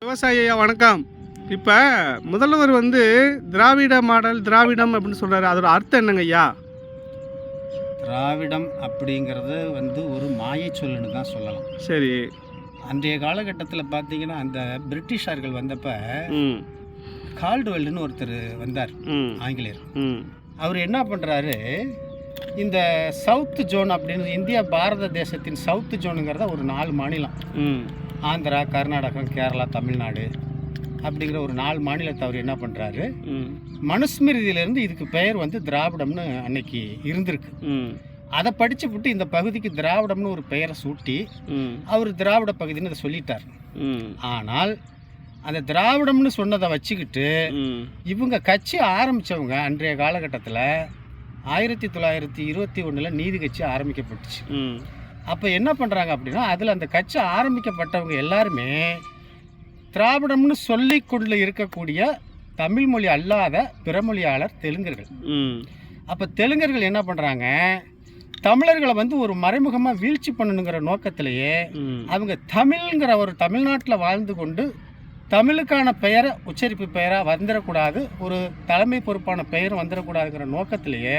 விவசாயி ஐயா வணக்கம். இப்போ முதல்வர் திராவிட மாடல் திராவிடம் அப்படின்னு சொல்கிறாரு, அதோட அர்த்தம் என்னங்க ஐயா? திராவிடம் அப்படிங்கிறது ஒரு மாயை சொல்லுன்னு தான் சொல்லலாம். சரி. அன்றைய காலகட்டத்தில் பார்த்தீங்கன்னா அந்த பிரிட்டிஷார்கள் வந்தப்போ கால்டுவெல்னு ஒருத்தர் வந்தார், ஆங்கிலேயர். அவர் என்ன பண்ணுறாரு, இந்த சவுத்து ஜோன் அப்படின்னு இந்தியா பாரத தேசத்தின் சவுத்து ஜோனுங்கிறத ஒரு 4 மாநிலம், ஆந்திரா, கர்நாடகம், கேரளா, தமிழ்நாடு அப்படிங்கிற ஒரு 4 மாநிலத்தை அவர் என்ன பண்ணுறாரு, மனுஸ்மிருதியிலேருந்து இதுக்கு பெயர் திராவிடம்னு அன்னைக்கு இருந்திருக்கு. அதை படித்து விட்டு இந்த பகுதிக்கு திராவிடம்னு ஒரு பெயரை சூட்டி அவர் திராவிட பகுதின்னு அதை சொல்லிட்டார். ஆனால் அந்த திராவிடம்னு சொன்னதை வச்சுக்கிட்டு இவங்க கட்சி ஆரம்பித்தவங்க அன்றைய காலகட்டத்தில் 1921 நீதி கட்சி ஆரம்பிக்கப்பட்டுச்சு. அப்போ என்ன பண்ணுறாங்க அப்படின்னா, அதில் அந்த கட்சி ஆரம்பிக்கப்பட்டவங்க எல்லாருமே திராவிடம்னு சொல்லி கொண்டு இருக்கக்கூடிய தமிழ் மொழி அல்லாத பிறமொழியாளர் தெலுங்கர்கள். அப்போ தெலுங்கர்கள் என்ன பண்ணுறாங்க, தமிழர்களை ஒரு மறைமுகமாக வீழ்ச்சி பண்ணணுங்கிற நோக்கத்திலேயே அவங்க தமிழ்ங்கிற ஒரு தமிழ்நாட்டில் வாழ்ந்து கொண்டு தமிழுக்கான பெயரை உச்சரிப்பு பெயராக வந்துடக்கூடாது, ஒரு தலைமை பொறுப்பான பெயரும் வந்துடக்கூடாதுங்கிற நோக்கத்திலேயே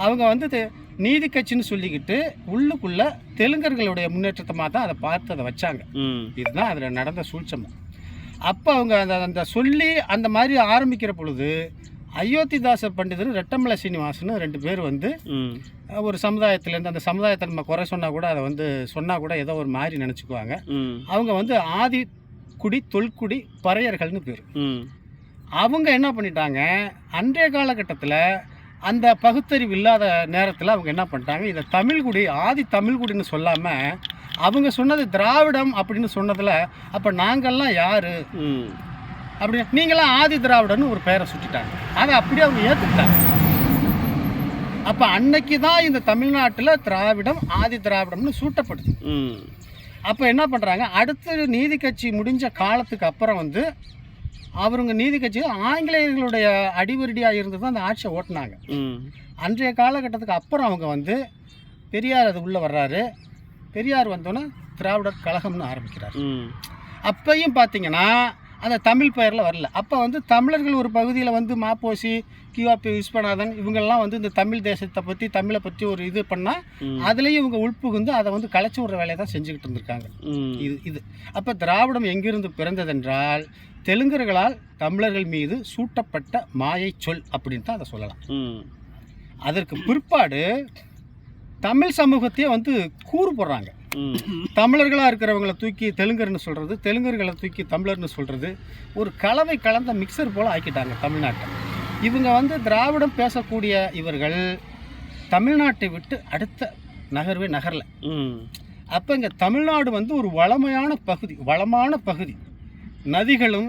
அவங்க நீதி கட்சின்னு சொல்லிக்கிட்டு உள்ளுக்குள்ள தெலுங்கர்களுடைய முன்னேற்றமாக தான் அதை பார்த்து அதை வச்சாங்க. இதுதான் அதில் நடந்த சூழ்ச்சம். அப்போ அவங்க அந்த சொல்லி அந்த மாதிரி ஆரம்பிக்கிற பொழுது அயோத்திதாச பண்டிதர், ரெட்டமலை சீனிவாசன் 2 பேர் ஒரு சமுதாயத்திலேருந்து, அந்த சமுதாயத்தை நம்ம குறை சொன்னால் கூட அதை சொன்னால் கூட ஏதோ ஒரு மாதிரி நினச்சிக்குவாங்க. அவங்க ஆதி குடி தொல்குடி பறையர்கள்னு பேர். அவங்க என்ன பண்ணிட்டாங்க, அன்றைய காலகட்டத்தில் அந்த பகுத்தறிவு இல்லாத நேரத்தில் அவங்க என்ன பண்ணிட்டாங்க, இதை தமிழ்குடி ஆதி தமிழ்குடின்னு சொல்லாமல் அவங்க சொன்னது திராவிடம் அப்படின்னு சொன்னதில், அப்போ நாங்கள்லாம் யார் அப்படி, நீங்களாம் ஆதி திராவிடன்னு ஒரு பெயரை சுட்டிட்டாங்க. அதை அப்படியே அவங்க ஏற்றுக்கிட்டாங்க. அப்போ அன்னைக்கு தான் இந்த தமிழ்நாட்டில் திராவிடம் ஆதி திராவிடம்னு சூட்டப்படுது. அப்போ என்ன பண்ணுறாங்க, அடுத்து நீதி கட்சி முடிஞ்ச காலத்துக்கு அப்புறம் அவருங்க நீதி கட்சி ஆங்கிலேயர்களுடைய அடிவருடியாக இருந்து தான் அந்த ஆட்சியை ஓட்டினாங்க. அன்றைய காலகட்டத்துக்கு அப்புறம் அவங்க பெரியார் அது உள்ளே வர்றாரு. பெரியார் வந்தோன்னே திராவிடர் கழகம்னு ஆரம்பிக்கிறார். அப்பையும் பார்த்தீங்கன்னா அந்த தமிழ் பெயரில் வரல. அப்போ தமிழர்கள் ஒரு பகுதியில் மாப்போசி, கியூஆபி விஸ்வநாதன் இவங்கெல்லாம் இந்த தமிழ் தேசத்தை பற்றி தமிழை பற்றி ஒரு இது பண்ணால் அதுலேயும் இவங்க உள்புகுந்து அதை கலைச்சி விடுற வேலையை தான் செஞ்சுக்கிட்டு இருந்திருக்காங்க. இது அப்போ திராவிடம் எங்கிருந்து பிறந்ததென்றால் தெலுங்கர்களால் தமிழர்கள் மீது சூட்டப்பட்ட மாயை சொல் அப்படின்னு தான் அதை சொல்லலாம். அதற்கு பிற்பாடு தமிழ் சமூகத்தையே கூறு போடுறாங்க. தமிழர்களாக இருக்கிறவங்களை தூக்கி தெலுங்கர்னு சொல்கிறது, தெலுங்கர்களை தூக்கி தமிழர்னு சொல்கிறது, ஒரு கலவை கலந்த மிக்சர் போல் ஆக்கிட்டாங்க தமிழ்நாட்டை. இவங்க திராவிடம் பேசக்கூடிய இவர்கள் தமிழ்நாட்டை விட்டு அடுத்த நகர்வே நகரல. அப்போ இங்கே தமிழ்நாடு ஒரு வளமான பகுதி, நதிகளும்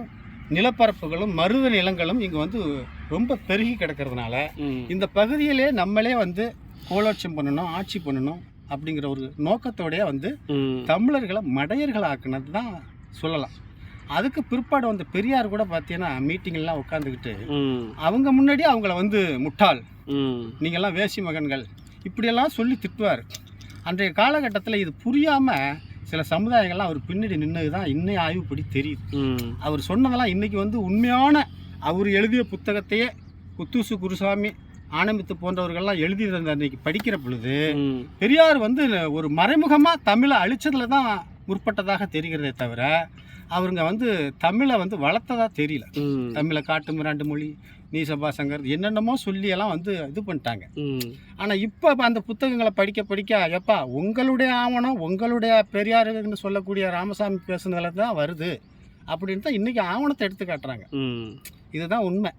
நிலப்பரப்புகளும் மருத நிலங்களும் இங்கே ரொம்ப பெருகி கிடக்கிறதுனால இந்த பகுதியிலே நம்மளே கோலோட்சம் பண்ணணும், ஆட்சி பண்ணணும் அப்படிங்கிற ஒரு நோக்கத்தோடைய தமிழர்களை மடையர்களாக்குனது தான் சொல்லலாம். அதுக்கு பிற்பாடு பெரியார் கூட பார்த்தீங்கன்னா மீட்டிங்கெல்லாம் உட்காந்துக்கிட்டு அவங்க முன்னாடி அவங்கள முட்டாள், நீங்கள்லாம் வேசி மகன்கள் இப்படியெல்லாம் சொல்லி திட்டுவார். அன்றைய காலகட்டத்தில் இது புரியாமல் சில சமுதாயங்கள்லாம் அவர் பின்னாடி நின்னது தான் இன்னும் ஆய்வுப்படி தெரியுது. அவர் சொன்னதெல்லாம் இன்றைக்கி உண்மையான அவர் எழுதிய புத்தகத்தையே குத்தூசு குருசாமி, ஆனமித்து போன்றவர்கள்லாம் எழுதி அன்றைக்கி படிக்கிற பொழுது பெரியார் ஒரு மறைமுகமாக தமிழை அழிச்சதில் தான் முற்பட்டதாக தெரிகிறதே தவிர அவருங்க தமிழை வளர்த்ததாக தெரியல. தமிழை காட்டு மிராண்டு மொழி, நீசபாசங்கர் என்னென்னமோ சொல்லியெல்லாம் இது பண்ணிட்டாங்க. ஆனால் இப்போ அந்த புத்தகங்களை படிக்க எப்பா உங்களுடைய ஆவணம் உங்களுடைய பெரியாருன்னு சொல்லக்கூடிய ராமசாமி பேசுனதில் தான் வருது அப்படின்னு தான் இன்றைக்கி ஆவணத்தை எடுத்து காட்டுறாங்க. இதுதான் உண்மை.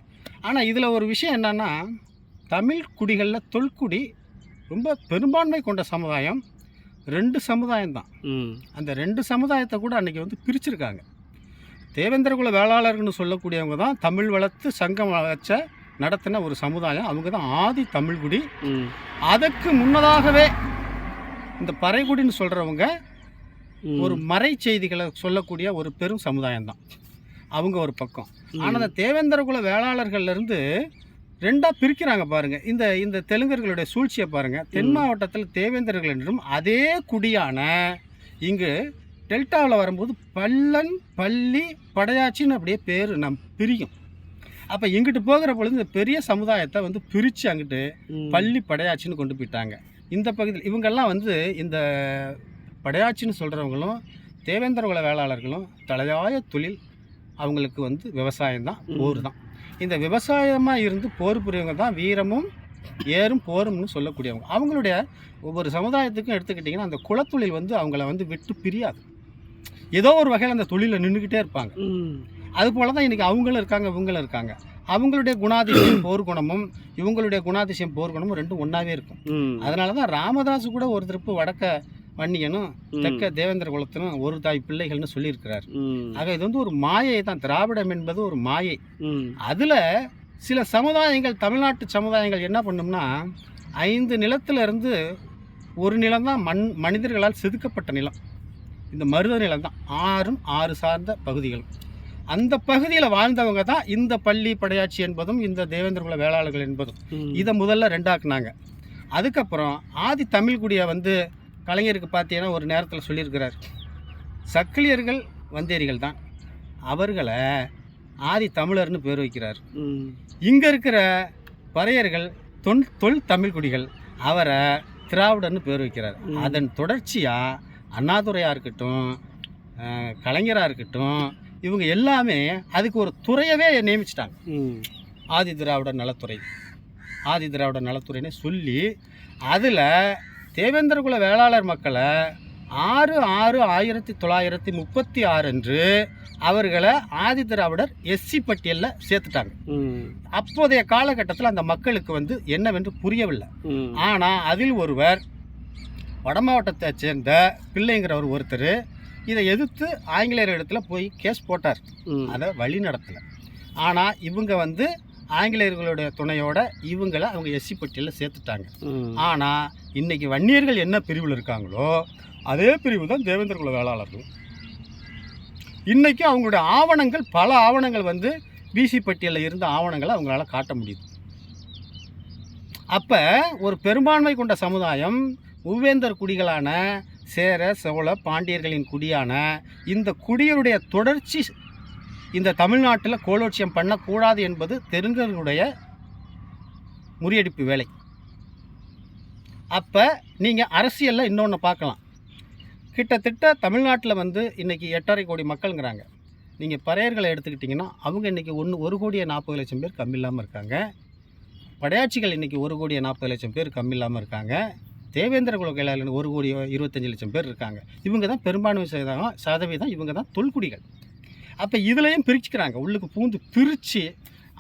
ஆனால் இதில் ஒரு விஷயம் என்னென்னா, தமிழ் குடிகளில் தொல்குடி ரொம்ப பெரும்பான்மை கொண்ட சமுதாயம் 2 சமுதாயம் தான். அந்த 2 சமுதாயத்தை கூட அன்றைக்கி பிரிச்சிருக்காங்க. தேவேந்திரகுல வேளாளர்கள்னு சொல்லக்கூடியவங்க தான் தமிழ் வளர்த்து சங்கம் வச்ச நடத்தின ஒரு சமுதாயம். அவங்க தான் ஆதி தமிழ்குடி. அதுக்கு முன்னதாகவே இந்த பறைகுடின்னு சொல்கிறவங்க ஒரு மறை செய்திகளை சொல்லக்கூடிய ஒரு பெரும் சமுதாயம் தான். அவங்க ஒரு பக்கம். ஆனால் அந்த தேவேந்திரகுல வேளாளர்கள்லேருந்து 2ஆக பிரிக்கிறாங்க பாருங்கள். இந்த தெலுங்கர்களுடைய சூழ்ச்சியை பாருங்கள். தென் மாவட்டத்தில் தேவேந்திரர்கள் என்றும் அதே குடியான இங்கு டெல்டாவில் வரும்போது பள்ளன், பள்ளி, படையாச்சின்னு அப்படியே பேர் பிரியும். அப்போ இங்கிட்டு போகிற பொழுது இந்த பெரிய சமுதாயத்தை வந்து பிரித்து அங்கிட்டு பள்ளி படையாச்சின்னு கொண்டு போயிட்டாங்க. இந்த பகுதியில் இவங்கெல்லாம் வந்து இந்த படையாச்சின்னு சொல்கிறவங்களும் தேவேந்திர குல வேளாளர்களும் தலையாய தொழில் அவங்களுக்கு வந்து விவசாயம் தான், போர் தான். இந்த விவசாயமாக இருந்து போர் புரியவங்க தான் வீரமும் ஏறும் போரும்னு சொல்லக்கூடியவங்க. அவங்களுடைய ஒவ்வொரு சமுதாயத்துக்கும் எடுத்துக்கிட்டிங்கன்னா அந்த குலத்தொழில் வந்து அவங்கள வந்து விட்டு பிரியாது. ஏதோ ஒரு வகையில் அந்த தொழிலில் நின்றுக்கிட்டே இருப்பாங்க. அதுபோல தான் இன்றைக்கி அவங்களும் இருக்காங்க, இவங்களும் இருக்காங்க. அவங்களுடைய குணாதிசயம் போர் குணமும் இவங்களுடைய குணாதிசயம் போர் குணமும் ரெண்டும் ஒன்றாவே இருக்கும். அதனால தான் ராமதாஸ் கூட ஒரு திருப்பு வடக்க வன்னியனும் தெற்க தேவேந்திர குலத்தினும் ஒரு தாய் பிள்ளைகள்னு சொல்லியிருக்கிறார். ஆக இது வந்து ஒரு மாயை தான். திராவிடம் என்பது ஒரு மாயை. அதில் சில சமுதாயங்கள், தமிழ்நாட்டு சமுதாயங்கள் என்ன பண்ணும்னா 5 நிலத்திலிருந்து ஒரு நிலம் தான் மனிதர்களால் செதுக்கப்பட்ட நிலம். இந்த மருத நிலம் தான் 6 சார்ந்த பகுதிகளும். அந்த பகுதியில் வாழ்ந்தவங்க தான் இந்த பள்ளி படையாட்சி என்பதும் இந்த தேவேந்திர குல வேளாளர்கள் என்பதும். இதை முதல்ல ரெண்டாக்குனாங்க. அதுக்கப்புறம் ஆதி தமிழ்குடியை வந்து கலைஞருக்கு பார்த்தீங்கன்னா ஒரு நேரத்தில் சொல்லியிருக்கிறார், சக்கிலியர்கள் வந்தேரிகள் தான், அவர்களை ஆதி தமிழர்னு பேர் வைக்கிறார். இங்கே இருக்கிற பறையர்கள் தொல் தமிழ்குடிகள், அவரை திராவிடர்னு பேர் வைக்கிறார். அதன் தொடர்ச்சியாக அண்ணாதுரையாக இருக்கட்டும், கலைஞராக இருக்கட்டும், இவங்க எல்லாமே அதுக்கு ஒரு துறையவே நியமிச்சிட்டாங்க. ஆதி திராவிடர் நலத்துறை, ஆதி திராவிடர் நலத்துறைன்னு சொல்லி அதில் தேவேந்திர குல வேளாளர் மக்களை 6/6/1936 அன்று அவர்களை ஆதி திராவிடர் எஸ்சி பட்டியலில் சேர்த்துட்டாங்க. அப்போதைய காலகட்டத்தில் அந்த மக்களுக்கு வந்து என்னவென்று புரியவில்லை. ஆனால் அதில் ஒருவர் வட மாவட்டத்தை சேர்ந்த பிள்ளைங்கிறவர் ஒருத்தர் இதை எதிர்த்து ஆங்கிலேயர் இடத்துல போய் கேஸ் போட்டார். அதை வழி நடத்தலை. ஆனால் இவங்க வந்து ஆங்கிலேயர்களுடைய துணையோட இவங்களை அவங்க எஸ்சி பட்டியலில் சேர்த்துட்டாங்க. ஆனால் இன்னைக்கு வன்னியர்கள் என்ன பிரிவில் இருக்காங்களோ அதே பிரிவு தான் தேவேந்திர குல வேளாளர்கள். இன்றைக்கி அவங்களுடைய ஆவணங்கள், பல ஆவணங்கள் வந்து பிசி பட்டியலில் இருந்த ஆவணங்களை அவங்களால காட்ட முடியுது. அப்போ ஒரு பெரும்பான்மை கொண்ட சமுதாயம் மூவேந்தர் குடிகளான சேர, சோழ, பாண்டியர்களின் குடியான இந்த குடியருடைய தொடர்ச்சி இந்த தமிழ்நாட்டில் கோலோட்சியம் பண்ணக்கூடாது என்பது தெலுங்கர்களுடைய முறியடிப்பு வேலை. அப்போ நீங்கள் அரசியலில் இன்னொன்று பார்க்கலாம். கிட்டத்தட்ட தமிழ்நாட்டில் வந்து இன்றைக்கி 8.5 கோடி மக்களுங்கிறாங்க. நீங்கள் பறையர்களை எடுத்துக்கிட்டிங்கன்னா அவங்க இன்றைக்கி 1,40,00,000 பேர் கம்மி இல்லாமல் இருக்காங்க. படையாட்சிகள் இன்றைக்கி 1,40,00,000 பேர் கம்மி இல்லாமல் இருக்காங்க. தேவேந்திர குல வேளாளர்கள் 1,25,00,000 பேர் இருக்காங்க. இவங்க தான் பெரும்பான்மை சதவீதம், இவங்க தான் தொல்குடிகள். அப்போ இதுலேயும் பிரிச்சுக்கிறாங்க. உள்ளுக்கு பூந்து பிரித்து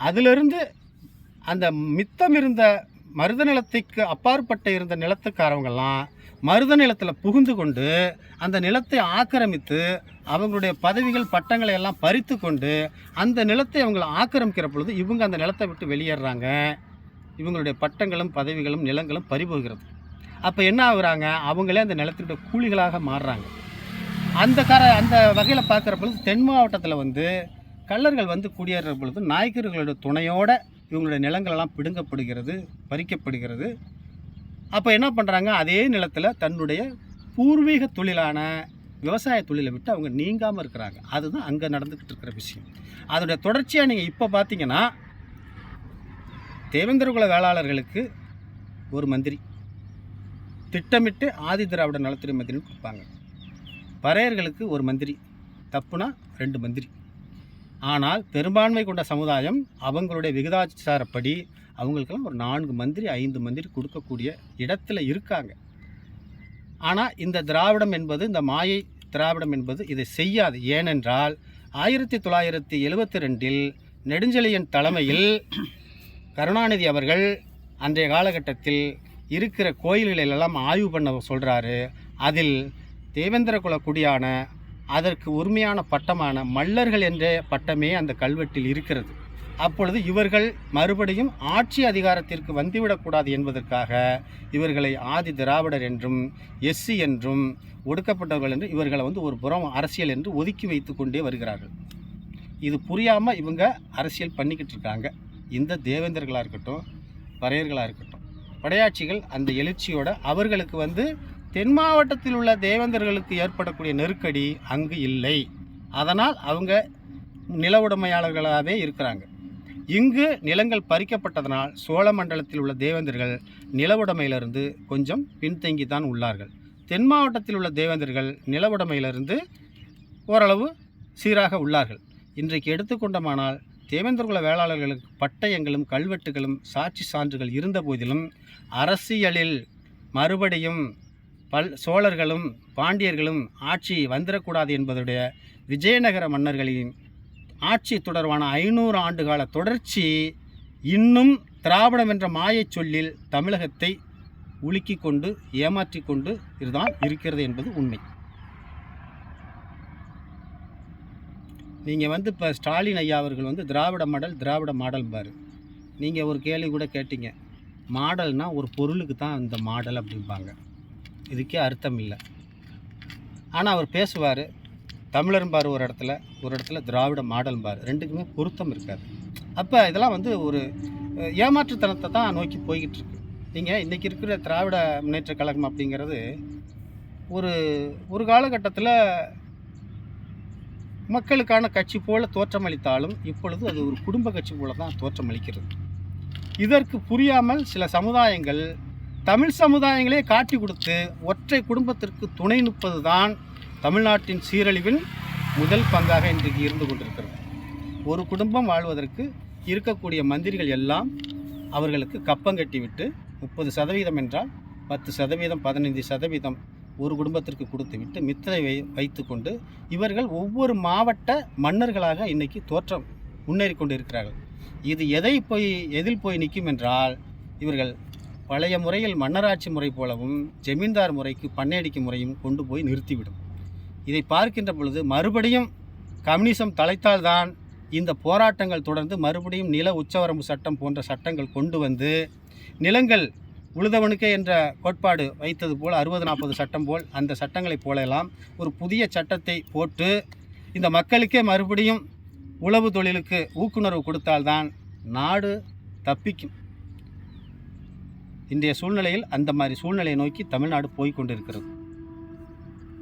அதிலிருந்து அந்த மித்தம் இருந்த மருத நிலத்துக்கு அப்பாற்பட்ட இருந்த நிலத்துக்காரவங்கெல்லாம் மருத நிலத்தில் புகுந்து கொண்டு அந்த நிலத்தை ஆக்கிரமித்து அவங்களுடைய பதவிகள் பட்டங்களை எல்லாம் பறித்து கொண்டு அந்த நிலத்தை அவங்களை ஆக்கிரமிக்கிற பொழுது இவங்க அந்த நிலத்தை விட்டு வெளியேறாங்க. இவங்களுடைய பட்டங்களும் பதவிகளும் நிலங்களும் பறிபோகிறது. அப்போ என்ன ஆகுறாங்க, அவங்களே அந்த நிலத்தினுடைய கூலிகளாக மாறுறாங்க. அந்த வகையில் பார்க்குற பொழுது தென் மாவட்டத்தில் வந்து கள்ளர்கள் வந்து குடியேறுற பொழுது நாயக்கர்களுடைய துணையோடு இவங்களுடைய நிலங்களெல்லாம் பிடுங்கப்படுகிறது, பறிக்கப்படுகிறது. அப்போ என்ன பண்ணுறாங்க, அதே நிலத்தில் தன்னுடைய பூர்வீக தொழிலான விவசாய தொழிலை விட்டு அவங்க நீங்காமல் இருக்கிறாங்க. அதுதான் அங்கே நடந்துக்கிட்டு இருக்கிற விஷயம். அதோடைய தொடர்ச்சியாக நீங்கள் இப்போ பார்த்தீங்கன்னா தேவேந்திர குல வேளாளர்களுக்கு ஒரு மந்திரி திட்டமிட்டு ஆதி திராவிட நலத்துறை மந்திரின்னு கொடுப்பாங்க. பறையர்களுக்கு ஒரு மந்திரி, தப்புனா 2 மந்திரி. ஆனால் பெரும்பான்மை கொண்ட சமுதாயம் அவங்களுடைய விகிதாச்சாரப்படி அவங்களுக்கெல்லாம் ஒரு 4 மந்திரி 5 மந்திரி கொடுக்கக்கூடிய இடத்துல இருக்காங்க. ஆனால் இந்த திராவிடம் என்பது, இந்த மாயை திராவிடம் என்பது இதை செய்யாது. ஏனென்றால் 1972 நெடுஞ்செழியன் தலைமையில் கருணாநிதி அவர்கள் அன்றைய காலகட்டத்தில் இருக்கிற கோயில்களெல்லாம் ஆய்வு பண்ண சொல்கிறாரு. அதில் தேவேந்திர குல குடியான அதற்கு உரிமையான பட்டமான மல்லர்கள் என்ற பட்டமே அந்த கல்வெட்டில் இருக்கிறது. அப்பொழுது இவர்கள் மறுபடியும் ஆட்சி அதிகாரத்திற்கு வந்துவிடக்கூடாது என்பதற்காக இவர்களை ஆதி திராவிடர் என்றும் எஸ்சி என்றும் ஒடுக்கப்பட்டவர்கள் என்று இவர்களை வந்து ஒரு புறம் அரசியல் என்று ஒதுக்கி வைத்து கொண்டே வருகிறார்கள். இது புரியாமல் இவங்க அரசியல் பண்ணிக்கிட்டு இருக்காங்க. இந்த தேவேந்திரர்களாக இருக்கட்டும், பறையர்களாக இருக்கட்டும், படையாட்சிகள் அந்த எழுச்சியோட அவர்களுக்கு வந்து தென் மாவட்டத்தில் உள்ள தேவேந்தர்களுக்கு ஏற்படக்கூடிய நெருக்கடி அங்கு இல்லை. அதனால் அவங்க நில உடைமையாளர்களாகவே இருக்கிறாங்க. இங்கு நிலங்கள் பறிக்கப்பட்டதனால் சோழ மண்டலத்தில் உள்ள தேவேந்தர்கள் நில உடைமையிலிருந்து கொஞ்சம் பின்தங்கி தான் உள்ளார்கள். தென் மாவட்டத்தில் உள்ள தேவேந்தர்கள் நில உடைமையிலிருந்து ஓரளவு சீராக உள்ளார்கள். இன்றைக்கு எடுத்துக்கொண்டோமானால் தேவேந்திரகுல வேளாளர்களுக்கு பட்டயங்களும் கல்வெட்டுகளும் சாட்சி சான்றுகள் இருந்த போதிலும் அரசியலில் மறுபடியும் சோழர்களும் பாண்டியர்களும் ஆட்சி வந்துடக்கூடாது என்பதுடைய விஜயநகர மன்னர்களின் ஆட்சி தொடர்பான 500 ஆண்டுகால தொடர்ச்சி இன்னும் திராவிடம் என்ற மாயச் சொல்லில் தமிழகத்தை உலுக்கி கொண்டு ஏமாற்றி கொண்டு இதுதான் இருக்கிறது என்பது உண்மை. நீங்கள் இப்போ ஸ்டாலின் ஐயா அவர்கள் திராவிட மாடல் பாரு. நீங்கள் ஒரு கேள்வி கூட கேட்டீங்க, மாடல்னால் ஒரு பொருளுக்கு தான் இந்த மாடல் அப்படிம்பாங்க. இதுக்கே அர்த்தம் இல்லை. ஆனால் அவர் பேசுவார், தமிழர்பார் ஒரு இடத்துல திராவிட மாடல்பார், ரெண்டுக்குமே பொருத்தம் இருக்காது. அப்போ இதெல்லாம் ஒரு ஏமாற்றுத்தனத்தை தான் நோக்கி போய்கிட்டு இருக்கு. நீங்கள் இன்றைக்கி இருக்கிற திராவிட முன்னேற்ற கழகம் அப்படிங்கிறது ஒரு காலகட்டத்தில் மக்களுக்கான கட்சி போல தோற்றமளித்தாலும் இப்பொழுது அது ஒரு குடும்ப கட்சி போல தான் தோற்றமளிக்கிறது. இதற்கு புரியாமல் சில சமுதாயங்கள் தமிழ் சமுதாயங்களே காட்டி கொடுத்து ஒற்றை குடும்பத்திற்கு துணை நிற்பது தான் தமிழ்நாட்டின் சீரழிவின் முதல் பங்காக இன்றைக்கு இருந்து கொண்டிருக்கிறது. ஒரு குடும்பம் வாழ்வதற்கு இருக்கக்கூடிய மந்திரிகள் எல்லாம் அவர்களுக்கு கப்பங்கட்டி விட்டு 30% என்றால் 10%, 15% ஒரு குடும்பத்திற்கு கொடுத்து விட்டு மித்தரை வைத்து கொண்டு இவர்கள் ஒவ்வொரு மாவட்ட மன்னர்களாக இன்றைக்கி முன்னேறி கொண்டு இருக்கிறார்கள். இது எதில் போய் நிற்கும் என்றால், இவர்கள் பழைய முறையில் மன்னராட்சி முறை போலவும் ஜமீன்தார் முறைக்கு பண்ணையடிக்கு முறையும் கொண்டு போய் நிறுத்திவிடும். இதை பார்க்கின்ற பொழுது மறுபடியும் கம்யூனிசம் தலைத்தால்தான் இந்த போராட்டங்கள் தொடர்ந்து மறுபடியும் நில உச்சவரம்பு சட்டம் போன்ற சட்டங்கள் கொண்டு வந்து நிலங்கள் உழுதவனுக்கே என்ற கோட்பாடு வைத்தது போல் 60-40 சட்டம் போல் அந்த சட்டங்களைப் போலெல்லாம் ஒரு புதிய சட்டத்தை போட்டு இந்த மக்களுக்கே மறுபடியும் உழவு தொழிலுக்கு ஊக்குணர்வு கொடுத்தால்தான் நாடு தப்பிக்கும். இன்றைய சூழ்நிலையில் அந்த மாதிரி சூழ்நிலையை நோக்கி தமிழ்நாடு போய்கொண்டிருக்கிறது.